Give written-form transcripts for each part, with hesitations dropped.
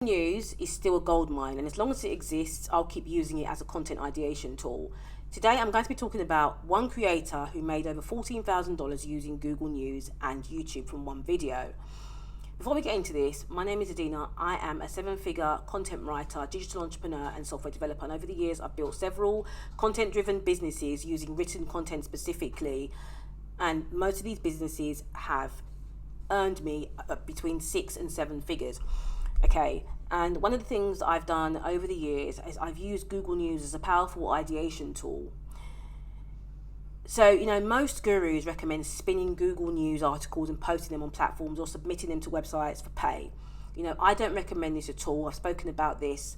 News is still a goldmine, and as long as it exists, I'll keep using it as a content ideation tool. Today, I'm going to be talking about one creator who made over $14,000 using Google News and YouTube from one video. Before we get into this, my name is Adina. I am a 7-figure content writer, digital entrepreneur, and software developer. And over the years, I've built several content-driven businesses using written content specifically. And most of these businesses have earned me between 6 and 7 figures. Okay, and one of the things I've done over the years is I've used Google News as a powerful ideation tool. So, most gurus recommend spinning Google News articles and posting them on platforms or submitting them to websites for pay. I don't recommend this at all. I've spoken about this,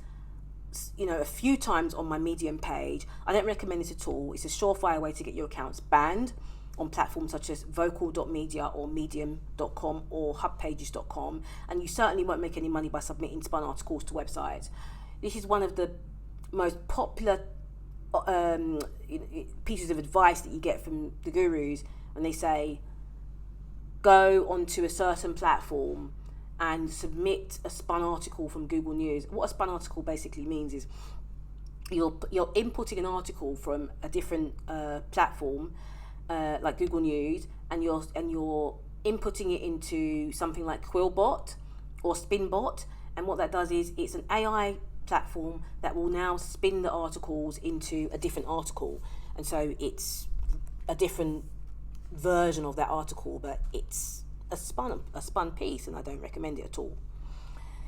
a few times on my Medium page. I don't recommend this at all. It's a surefire way to get your accounts banned on platforms such as vocal.media or medium.com or hubpages.com, and you certainly won't make any money by submitting spun articles to websites. This is one of the most popular pieces of advice that you get from the gurus when they say go onto a certain platform and submit a spun article from Google News. What a spun article basically means is you're inputting an article from a different platform like Google News, and you're inputting it into something like Quillbot or Spinbot, and what that does is it's an AI platform that will now spin the articles into a different article, and so it's a different version of that article, but it's a spun piece, and I don't recommend it at all.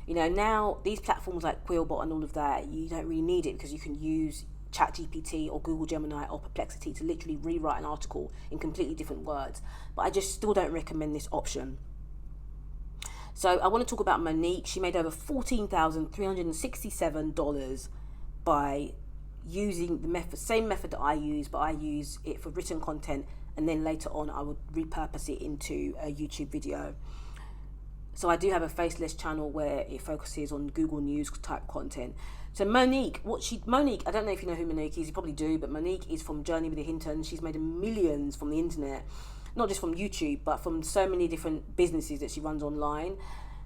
Now these platforms like Quillbot and all of that, you don't really need it because you can use ChatGPT or Google Gemini or Perplexity to literally rewrite an article in completely different words, but I just still don't recommend this option. So I want to talk about Monique. She made over $14,367 by using the same method that I use, but I use it for written content, and then later on I would repurpose it into a YouTube video. So I do have a faceless channel where it focuses on Google News type content. So Monique, I don't know if you know who Monique is, you probably do, but Monique is from Journey with the Hinton. She's made millions from the internet, not just from YouTube, but from so many different businesses that she runs online.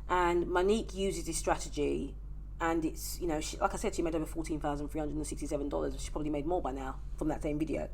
And Monique uses this strategy, and it's, like I said, she made over $14,367. She probably made more by now from that same video.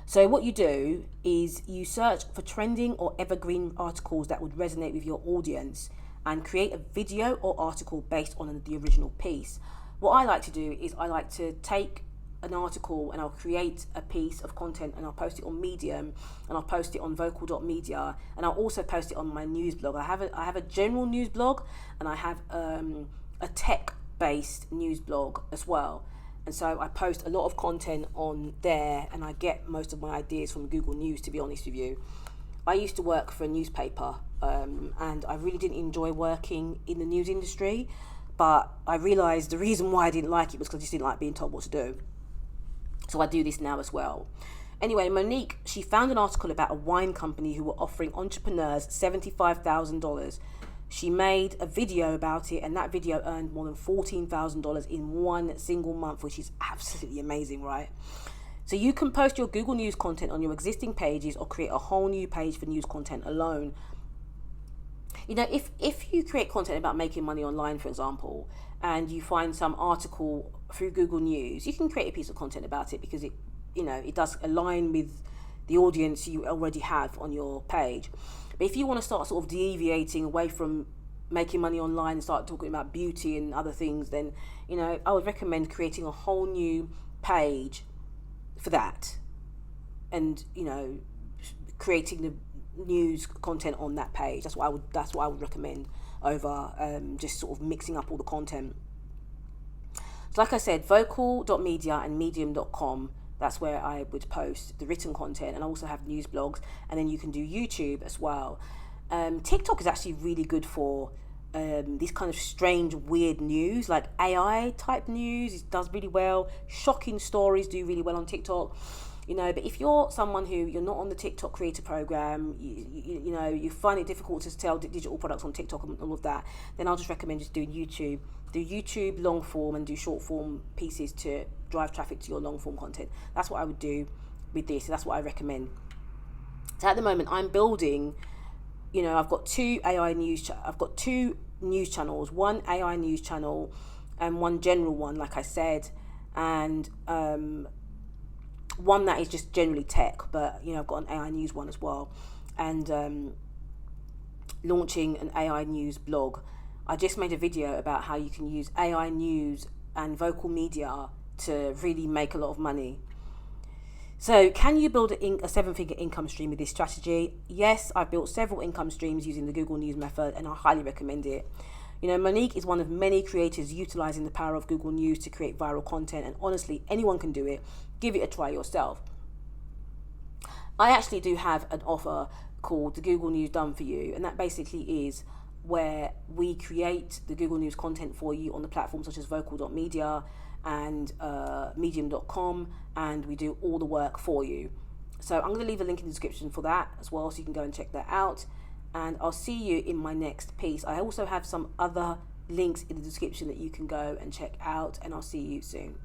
So what you do is you search for trending or evergreen articles that would resonate with your audience and create a video or article based on the original piece. What I like to do is I like to take an article and I'll create a piece of content and I'll post it on Medium and I'll post it on vocal.media, and I'll also post it on my news blog. I have a general news blog, and I have a tech-based news blog as well. And so I post a lot of content on there, and I get most of my ideas from Google News, to be honest with you. I used to work for a newspaper, and I really didn't enjoy working in the news industry, but I realised the reason why I didn't like it was because I just didn't like being told what to do. So I do this now as well. Anyway, Monique, she found an article about a wine company who were offering entrepreneurs $75,000. She made a video about it, and that video earned more than $14,000 in one single month, which is absolutely amazing, right? So you can post your Google News content on your existing pages or create a whole new page for news content alone. If you create content about making money online, for example, and you find some article through Google News, you can create a piece of content about it because it does align with the audience you already have on your page. But if you want to start sort of deviating away from making money online and start talking about beauty and other things, then, I would recommend creating a whole new page for that, and, creating the news content on that page. That's what I would recommend over just sort of mixing up all the content. So like I said, vocal.media and medium.com, that's where I would post the written content, and I also have news blogs, and then you can do YouTube as well. TikTok is actually really good for these kind of strange, weird news, like AI type news. It does really well. Shocking stories do really well on TikTok. But if you're someone who you're not on the TikTok creator program, you find it difficult to sell digital products on TikTok and all of that, then I'll just recommend just doing YouTube. Do YouTube long form and do short form pieces to drive traffic to your long form content. That's what I would do with this. That's what I recommend. So at the moment, I'm building. I've got two AI news. I've got two news channels, one AI news channel and one general one, like I said, and one that is just generally tech, but I've got an AI news one as well, and launching an AI news blog. I just made a video about how you can use AI news and vocal media to really make a lot of money. So can you build a 7-figure income stream with this strategy? Yes, I've built several income streams using the Google News method, and I highly recommend it. Monique is one of many creators utilizing the power of Google News to create viral content, and honestly, anyone can do it. Give it a try yourself. I actually do have an offer called the Google News Done for you, and that basically is where we create the Google News content for you on the platforms such as vocal.media and medium.com, and we do all the work for you. So I'm going to leave a link in the description for that as well, so you can go and check that out, and I'll see you in my next piece. I also have some other links in the description that you can go and check out, and I'll see you soon.